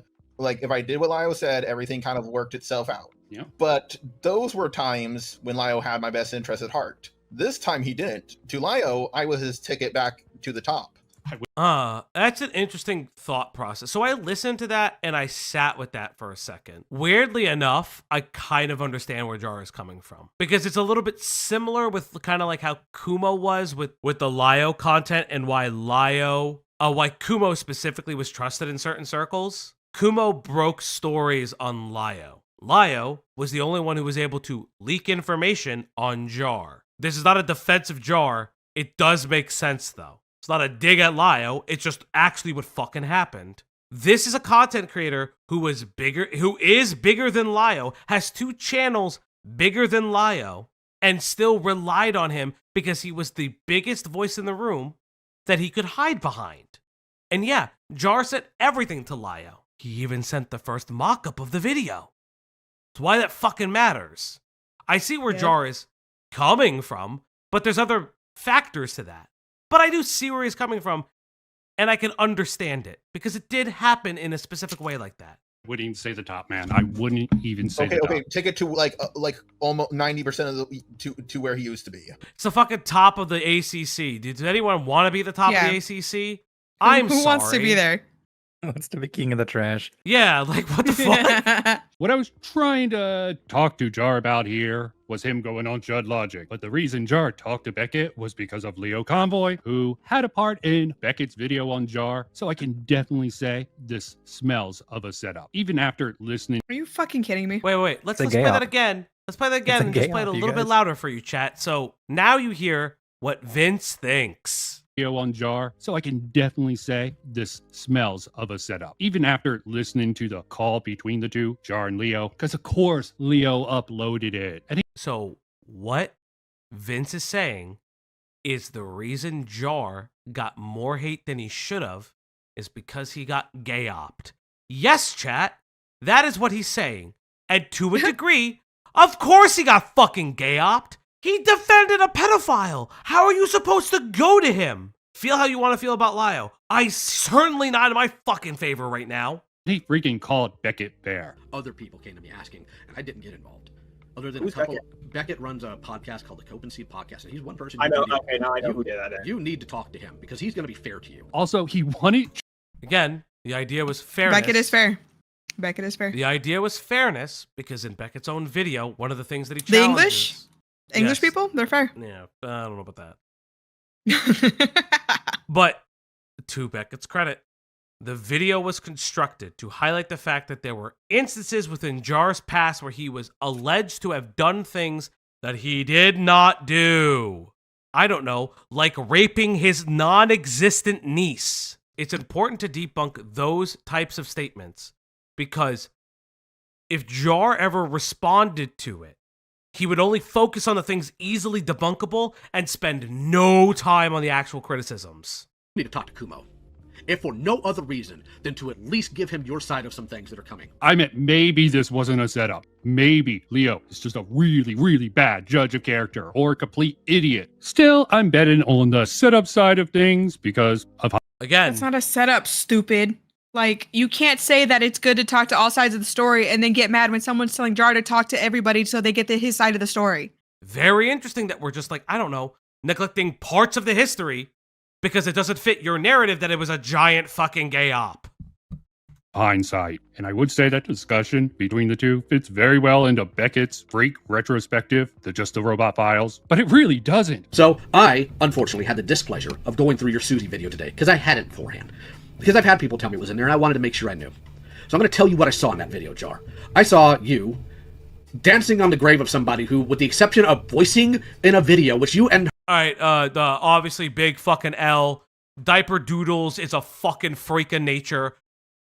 If I did what Lio said, everything kind of worked itself out. Yeah. But those were times when Lio had my best interest at heart. This time he didn't. To Lio, I was his ticket back to the top. That's an interesting thought process. So I listened to that and I sat with that for a second. Weirdly enough, I kind of understand where Jar is coming from. Because it's a little bit similar with kind of like how Kumo was with the Lio content and why Kumo specifically was trusted in certain circles. Kumo broke stories on Lio. Lio was the only one who was able to leak information on Jar. This is not a defense of Jar. It does make sense, though. It's not a dig at Lio. It's just actually what fucking happened. This is a content creator who is bigger than Lio, has 2 channels bigger than Lio, and still relied on him because he was the biggest voice in the room that he could hide behind. And yeah, Jar sent everything to Lio. He even sent the first mock-up of the video. That's why that fucking matters. I see where Jar is coming from, but there's other factors to that. But I do see where he's coming from, and I can understand it, because it did happen in a specific way like that. Wouldn't even say the top, man. I wouldn't even say the top. Okay, take it to almost 90% of to where he used to be. It's the fucking top of the ACC. Does anyone want to be the top of the ACC? Who wants to be there? Wants to be king of the trash. Yeah, what the fuck? What I was trying to talk to Jar about here was him going on Judd Logic. But the reason Jar talked to Beckett was because of Leo Convoy, who had a part in Beckett's video on Jar. So I can definitely say this smells of a setup. Even after listening. Are you fucking kidding me? Wait. Let's play that again. Let's play that again and just play it a little bit louder for you, chat. So now you hear what Vince thinks. On Jar, so I can definitely say this smells of a setup. Even after listening to the call between the two, Jar and Leo, because of course Leo uploaded it. So what Vince is saying is the reason Jar got more hate than he should have is because he got gay-opped. Yes, chat, that is what he's saying. And to a degree, of course he got fucking gay-opped. He defended a pedophile. How are you supposed to go to him? Feel how you want to feel about Lio. I certainly not in my fucking favor right now. He freaking called Beckett Bear. Other people came to me asking, and I didn't get involved. Other than a couple. Beckett runs a podcast called the Cope and Seed Podcast, and he's one person. I know. Okay, now I know who did that. You need to talk to him because he's going to be fair to you. Also, he wanted. Again, the idea was fairness. Beckett is fair. Beckett is fair. The idea was fairness because in Beckett's own video, one of the things that he The challenges... English people, they're fair. Yeah, I don't know about that. But to Beckett's credit, the video was constructed to highlight the fact that there were instances within Jar's past where he was alleged to have done things that he did not do. I don't know, like raping his non-existent niece. It's important to debunk those types of statements because if Jar ever responded to it, he would only focus on the things easily debunkable and spend no time on the actual criticisms. You need to talk to Kumo. If for no other reason than to at least give him your side of some things that are coming. I meant maybe this wasn't a setup. Maybe Leo is just a really, really bad judge of character or a complete idiot. Still, I'm betting on the setup side of things because of how. Again, it's not a setup, stupid. Like, you can't say that it's good to talk to all sides of the story and then get mad when someone's telling Jar to talk to everybody so they get to his side of the story. Very interesting that we're just like, I don't know, neglecting parts of the history because it doesn't fit your narrative that it was a giant fucking gay op. Hindsight. And I would say that discussion between the two fits very well into Beckett's freak retrospective, the Just the Robot Files, but it really doesn't. So I, unfortunately, had the displeasure of going through your Susie video today because I hadn't beforehand. Because I've had people tell me it was in there and I wanted to make sure I knew. So I'm going to tell you what I saw in that video, Jar. I saw you dancing on the grave of somebody who, with the exception of voicing in a video, which you and... Alright, the obviously big fucking L. Diaper Doodles is a fucking freak of nature.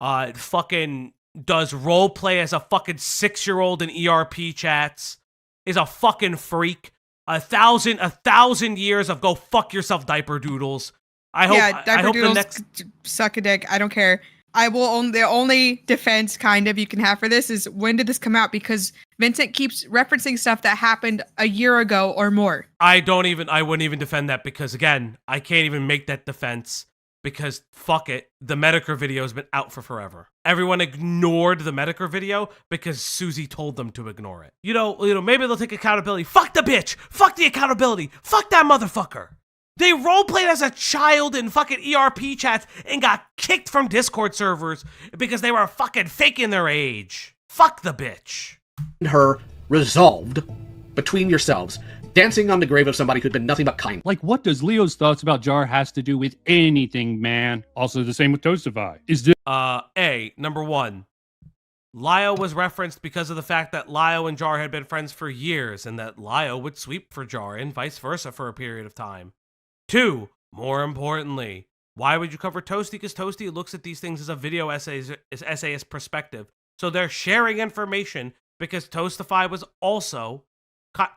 Fucking does role play as a fucking 6-year-old in ERP chats. Is a fucking freak. A thousand years of go fuck yourself, Diaper Doodles. I hope Doodles, the next suck a dick. I don't care. The only defense kind of you can have for this is when did this come out? Because Vincent keeps referencing stuff that happened a year ago or more. I wouldn't even defend that because again, I can't even make that defense because fuck it. The Medicare video has been out for forever. Everyone ignored the Medicare video because Susie told them to ignore it. You know, maybe they'll take accountability. Fuck the bitch. Fuck the accountability. Fuck that motherfucker. They roleplayed as a child in fucking ERP chats and got kicked from Discord servers because they were fucking faking their age. Fuck the bitch. Her resolved between yourselves, dancing on the grave of somebody who'd been nothing but kind. Like, what does Leo's thoughts about Jar has to do with anything, man? Also the same with Toastify. Is this... Number one, Lio was referenced because of the fact that Lio and Jar had been friends for years and that Lio would sweep for Jar and vice versa for a period of time. 2, more importantly, why would you cover Toasty? Because Toasty looks at these things as a video essayist perspective. So they're sharing information because Toastify was also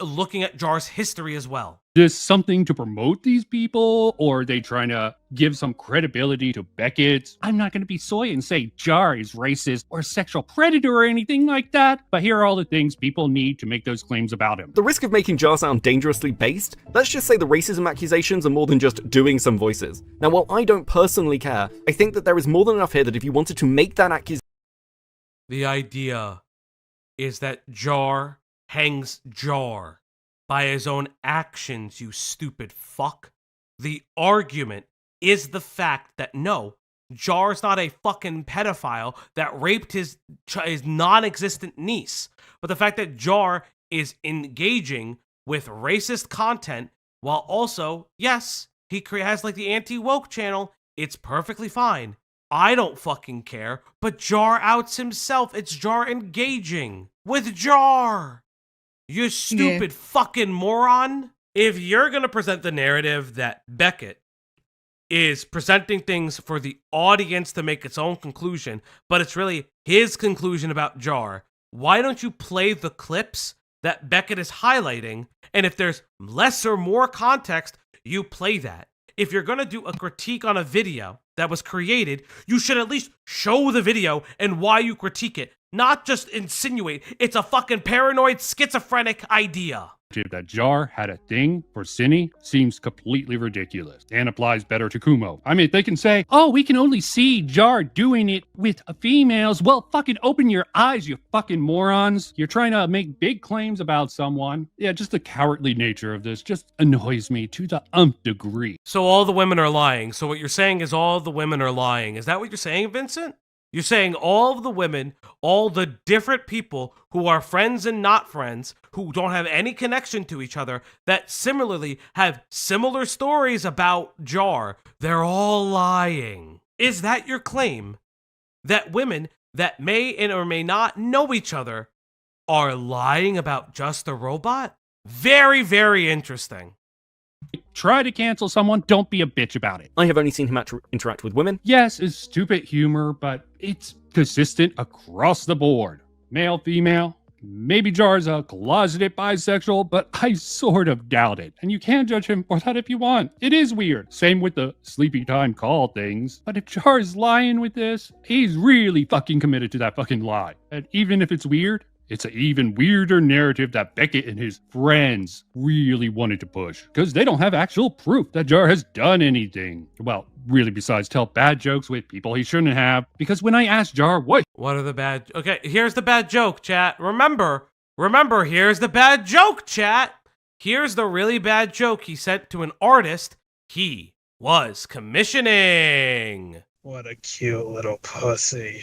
looking at Jar's history as well. Is this something to promote these people, or are they trying to give some credibility to Beckett? I'm not going to be soy and say Jar is racist or sexual predator or anything like that, but here are all the things people need to make those claims about him. The risk of making Jar sound dangerously based, let's just say the racism accusations are more than just doing some voices. Now, while I don't personally care, I think that there is more than enough here that if you wanted to make that accusation... The idea is that Jar hangs Jar by his own actions, you stupid fuck. The argument is the fact that no, Jar's not a fucking pedophile that raped his non-existent niece, but the fact that Jar is engaging with racist content while also, yes, he has like the anti-woke channel, it's perfectly fine. I don't fucking care, but Jar outs himself. It's Jar engaging with Jar. You stupid fucking moron. If you're going to present the narrative that Beckett is presenting things for the audience to make its own conclusion, but it's really his conclusion about Jar, why don't you play the clips that Beckett is highlighting? And if there's less or more context, you play that. if you're gonna do a critique on a video that was created, you should at least show the video and why you critique it, not just insinuate it's a fucking paranoid schizophrenic idea. That Jar had a thing for Cinny seems completely ridiculous and applies better to Kumo. I mean, they can say, oh, we can only see Jar doing it with females. Well, fucking open your eyes, you fucking morons. You're trying to make big claims about someone. Yeah, just the cowardly nature of this just annoys me to the degree. So all the women are lying. So what you're saying is all the women are lying. Is that what you're saying, Vincent? You're saying all of the women, all the different people who are friends and not friends, who don't have any connection to each other, that similarly have similar stories about Jar, they're all lying. Is that your claim? That women that may and or may not know each other are lying about just a robot? Very, very interesting. Try to cancel someone, don't be a bitch about it. I have only seen him interact with women. Yes, it's stupid humor, but it's consistent across the board. Male, female, maybe Jar's a closeted bisexual, but I sort of doubt it. And you can judge him for that if you want. It is weird. Same with the sleepy time call things. But if Jar's lying with this, he's really fucking committed to that fucking lie. And even if it's weird, it's an even weirder narrative that Beckett and his friends really wanted to push, because they don't have actual proof that Jar has done anything. Well, really, besides tell bad jokes with people he shouldn't have, because when I asked Jar what are the bad... Okay, here's the bad joke, chat. Remember, here's the bad joke, chat. Here's the really bad joke he sent to an artist he was commissioning. What a cute little pussy.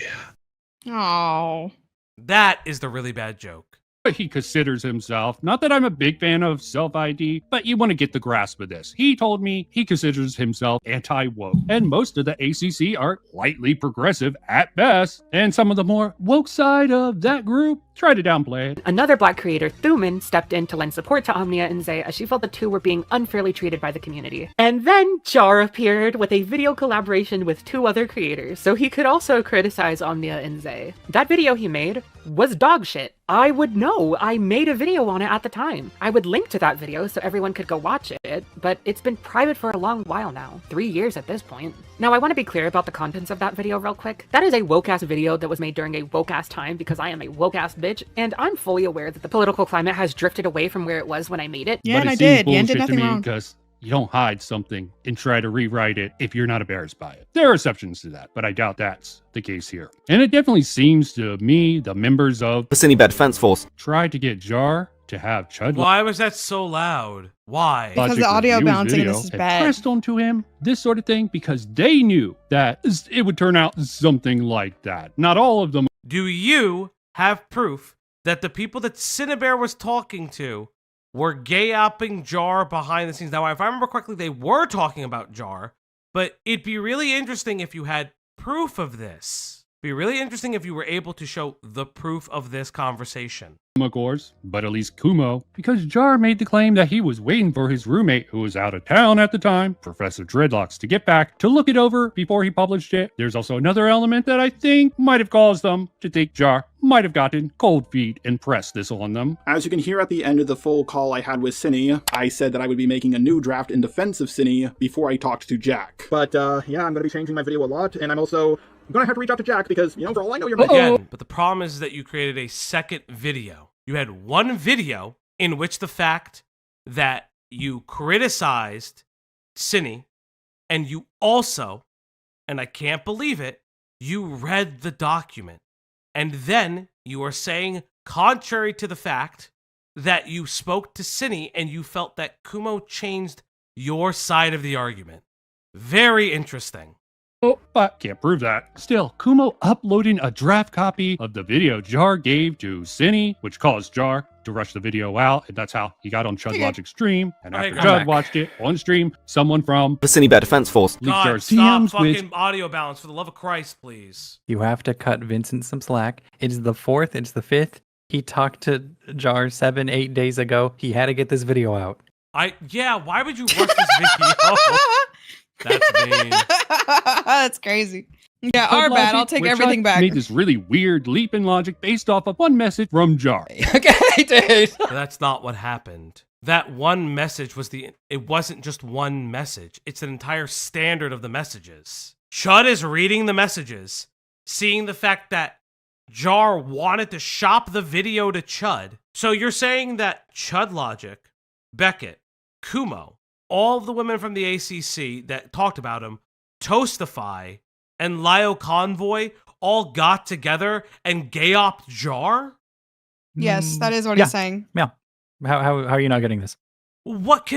Oh. That is the really bad joke. he considers himself. Not that I'm a big fan of self-ID, but you want to get the grasp of this. He told me he considers himself anti-woke, and most of the ACC are lightly progressive at best, and some of the more woke side of that group try to downplay it. Another black creator, Thuman, stepped in to lend support to Omnia and Zay as she felt the two were being unfairly treated by the community. And then Jar appeared with a video collaboration with two other creators, so he could also criticize Omnia and Zay. That video he made was dog shit. I would know. I made a video on it at the time. I would link to that video so everyone could go watch it, but it's been private for a long while now. 3 years at this point. Now, I want to be clear about the contents of that video real quick. That is a woke-ass video that was made during a woke-ass time because I am a woke-ass bitch, and I'm fully aware that the political climate has drifted away from where it was when I made it. Yeah, but and I did. Yeah, did nothing wrong. Because you don't hide something and try to rewrite it if you're not embarrassed by it. There are exceptions to that, but I doubt that's the case here. And it definitely seems to me the members of the Cinebed Defense Force tried to get Jar to have Chud. Why was that so loud? Why? Because the audio bouncing and this is bad. Pressed onto him, this sort of thing, because they knew that it would turn out something like that. Not all of them. Do you have proof that the people that Cinebear was talking to were gay-apping Jar behind the scenes? Now, if I remember correctly, they were talking about Jar, but it'd be really interesting if you had proof of this. It'd be really interesting if you were able to show the proof of this conversation. Of course, but at least Kumo, because Jar made the claim that he was waiting for his roommate, who was out of town at the time, Professor Dreadlocks, to get back to look it over before he published it. There's also another element that I think might have caused them to think Jar might have gotten cold feet and pressed this on them. As you can hear at the end of the full call I had with Cine, I said that I would be making a new draft in defense of Cine before I talked to Jack. But yeah, I'm going to be changing my video a lot, and I'm also going to have to reach out to Jack because, you know, for all I know, you're Again, but the problem is that you created a second video. You had one video in which the fact that you criticized Cine, and you also, and I can't believe it, you read the document. And then you are saying, contrary to the fact that you spoke to Cine and you felt that Kumo changed your side of the argument. Very interesting. Oh, but can't prove that. Still, Kumo uploading a draft copy of the video Jar gave to Cine, which caused Jar to rush the video out, and that's how he got on Chud Logic's stream. And after Chud watched it on stream, someone from the Cinebed Defense Force leaked Jar's stop DMs fucking audio balance, for the love of Christ, please. You have to cut Vincent some slack. It's the 4th, it's the 5th. He talked to Jar 7-8 days ago. He had to get this video out. Yeah, why would you rush this video? That's mean. That's crazy. Yeah, our bad. I'll take everything back. Made this really weird leap in logic based off of one message from Jar. Okay, dude. That's not what happened. that one message was it wasn't just one message. It's an entire standard of the messages. Chud is reading the messages, seeing the fact that Jar wanted to shop the video to Chud. So you're saying that Chud Logic, Beckett, Kumo, all the women from the ACC that talked about him, Toastify, and Lio Convoy all got together and gay-opped Jar? Yes, that is what he's saying. Yeah. How are you not getting this? What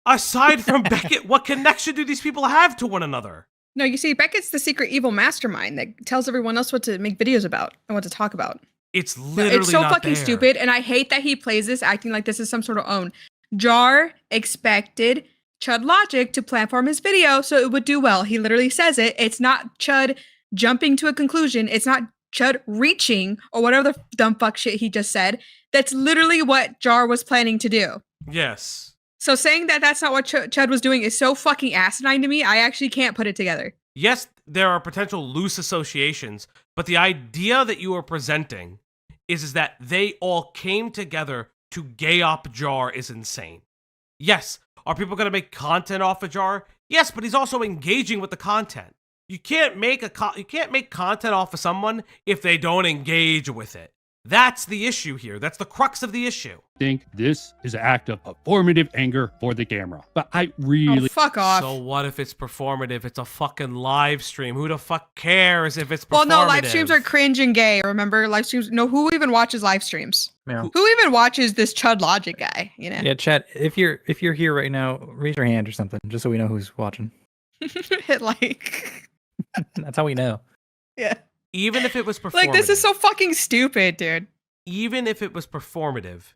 aside from Beckett, what connection do these people have to one another? No, you see, Beckett's the secret evil mastermind that tells everyone else what to make videos about and what to talk about. It's literally it's so not fucking there. stupid, and I hate that he plays this acting like this is some sort of own. Jar expected Chud Logic to platform his video so it would do well. He literally says it. It's not Chud jumping to a conclusion. It's not Chud reaching or whatever the dumb fuck shit he just said. That's literally what Jar was planning to do. Yes. So saying that that's not what Chud was doing is so fucking asinine to me. I actually can't put it together. Yes, there are potential loose associations, but the idea that you are presenting is that they all came together to gay-op Jar is insane. Yes, are people going to make content off of Jar? Yes, but he's also engaging with the content. You can't make content off of someone if they don't engage with it. That's the issue here. That's the crux of the issue. I think this is an act of performative anger for the camera. But I really... Oh, fuck off. So what if it's performative? It's a fucking live stream. Who the fuck cares if it's performative? Well, no, live streams are cringe and gay. Remember, live streams? No, who even watches live streams? Yeah. Who even watches this Chud Logic guy? You know? Yeah, chat. If you're here right now, raise your hand or something, just so we know who's watching. Hit like. That's how we know. Yeah. Even if it was performative. Like, this is so fucking stupid, dude. Even if it was performative,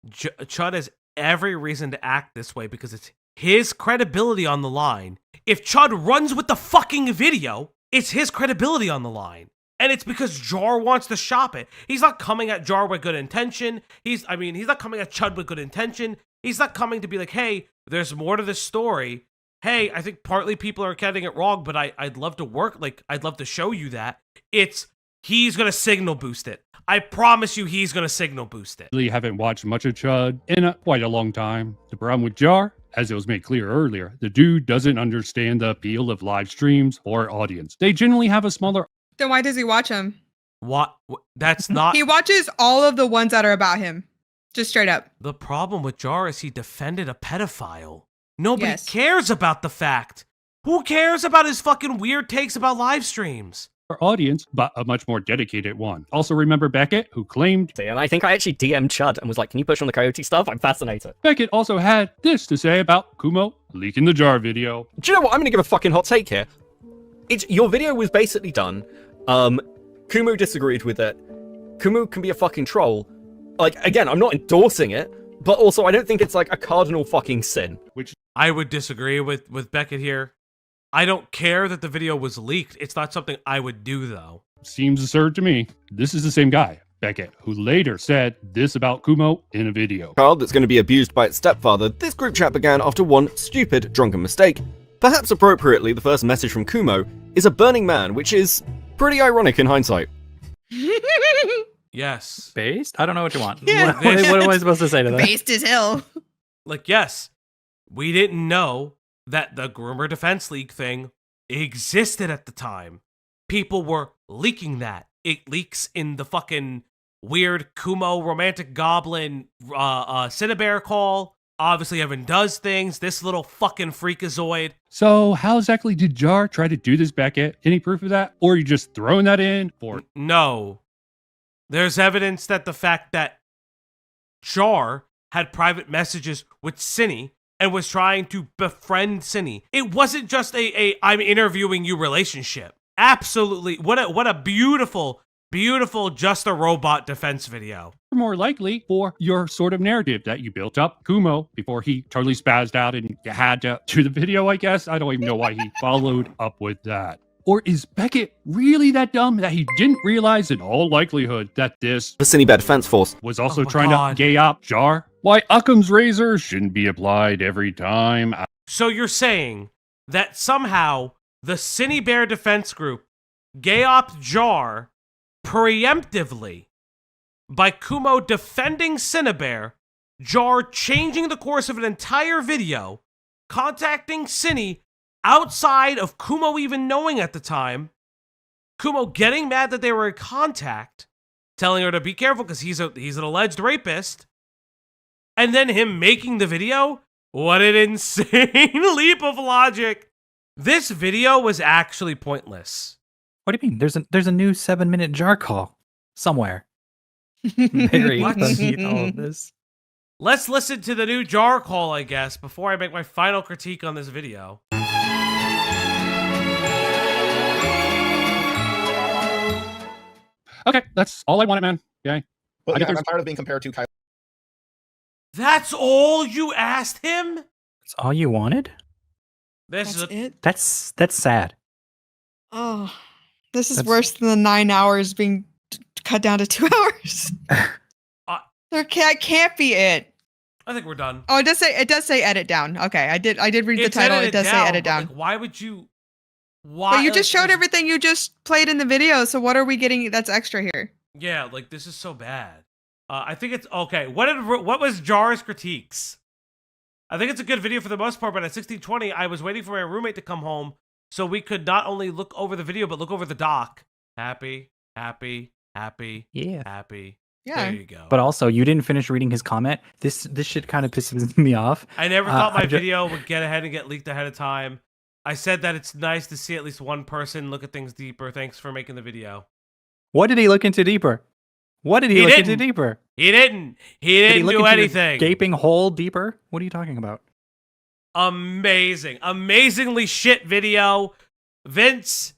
Chud has every reason to act this way because it's his credibility on the line. If Chud runs with the fucking video, it's his credibility on the line. And it's because Jar wants to shop it. He's not coming at Jar with good intention. He's not coming at Chud with good intention. He's not coming to be like, hey, there's more to this story. Hey, I think partly people are getting it wrong, but I'd love to I'd love to show you that. He's going to signal boost it. I promise you he's going to signal boost it. Really haven't watched much of Chud in quite a long time. The problem with Jar, as it was made clear earlier, the dude doesn't understand the appeal of live streams or audience. They generally have a smaller... Then why does he watch them? What? That's not... He watches all of the ones that are about him. Just straight up. The problem with Jar is he defended a pedophile. Nobody cares about the fact. Who cares about his fucking weird takes about live streams? Audience, but a much more dedicated one. Also remember Beckett, who claimed... And I think I actually DM'd Chud and was like, can you push on the Coyote stuff? I'm fascinated. Beckett also had this to say about Kumo leaking the Jar video. Do you know what? I'm going to give a fucking hot take here. Your video was basically done. Kumo disagreed with it. Kumo can be a fucking troll. Like, again, I'm not endorsing it, but also I don't think it's like a cardinal fucking sin. Which I would disagree with Beckett here. I don't care that the video was leaked. It's not something I would do, though. Seems absurd to me. This is the same guy, Beckett, who later said this about Kumo in a video. Child that's going to be abused by its stepfather, this group chat began after one stupid, drunken mistake. Perhaps appropriately, the first message from Kumo is a burning man, which is pretty ironic in hindsight. Yes. Based? I don't know what you want. Yeah. What am I supposed to say to that? Based as hell. Like, yes, we didn't know that the Groomer Defense League thing existed at the time. People were leaking that. It leaks in the fucking weird Kumo romantic goblin Cinnabear call. Obviously, Evan does things. This little fucking freakazoid. So how exactly did Jar try to do this, Beckett? Any proof of that? Or are you just throwing that in? Or no. There's evidence that the fact that Jar had private messages with Cinny and was trying to befriend Cinny. It wasn't just a I'm interviewing you relationship. Absolutely. What a beautiful, beautiful just a robot defense video. More likely for your sort of narrative that you built up Kumo before he totally spazzed out and you had to do the video, I guess. I don't even know why he followed up with that. Or is Beckett really that dumb that he didn't realize in all likelihood that this the Cinnabear Defense Force was also trying to gay up Jar? Why Occam's razor shouldn't be applied every time. So you're saying that somehow the Cinnabear Defense Group gay-opped Jar preemptively by Kumo defending Cinnabear Jar changing the course of an entire video, contacting Cinny outside of Kumo even knowing at the time, Kumo getting mad that they were in contact, telling her to be careful because he's an alleged rapist, and then him making the video. What an insane leap of logic. This video was actually pointless. What do you mean? There's a new 7-minute jar call somewhere. Very beneath all of this. Let's listen to the new jar call, I guess, before I make my final critique on this video. Okay, that's all I wanted, man. Okay. Well, yeah, I'm tired of being compared to Kyle. That's all you asked him? That's all you wanted? That's it? That's sad. Oh, this is worse than the 9 hours being cut down to 2 hours. That can't be it. I think we're done. Oh, it does say edit down. Okay, I did read the title. It does say edit down. Like, why would you? Why? But you just showed everything you just played in the video. So what are we getting that's extra here? Yeah, like this is so bad. I think it's okay. What was Jar's critiques? I think it's a good video for the most part, but at 1620, I was waiting for my roommate to come home so we could not only look over the video but look over the doc. Happy. Yeah. Happy. Yeah. There you go. But also, you didn't finish reading his comment. This shit kind of pisses me off. I never thought my video would get ahead and get leaked ahead of time. I said that it's nice to see at least one person look at things deeper. Thanks for making the video. What did he look into deeper? What did he look into deeper? He didn't. He didn't do anything. Gaping hole deeper? What are you talking about? Amazingly shit video. Vince,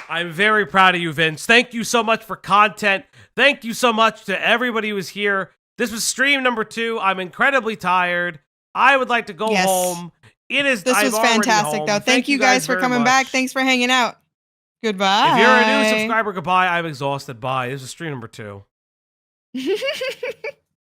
I'm very proud of you, Vince. Thank you so much for content. Thank you so much to everybody who was here. This was stream number 2. I'm incredibly tired. I would like to go home. This was fantastic, though. Thank you guys for coming back. Thanks for hanging out. Goodbye. If you're a new subscriber, goodbye. I'm exhausted. Bye. This is stream number 2.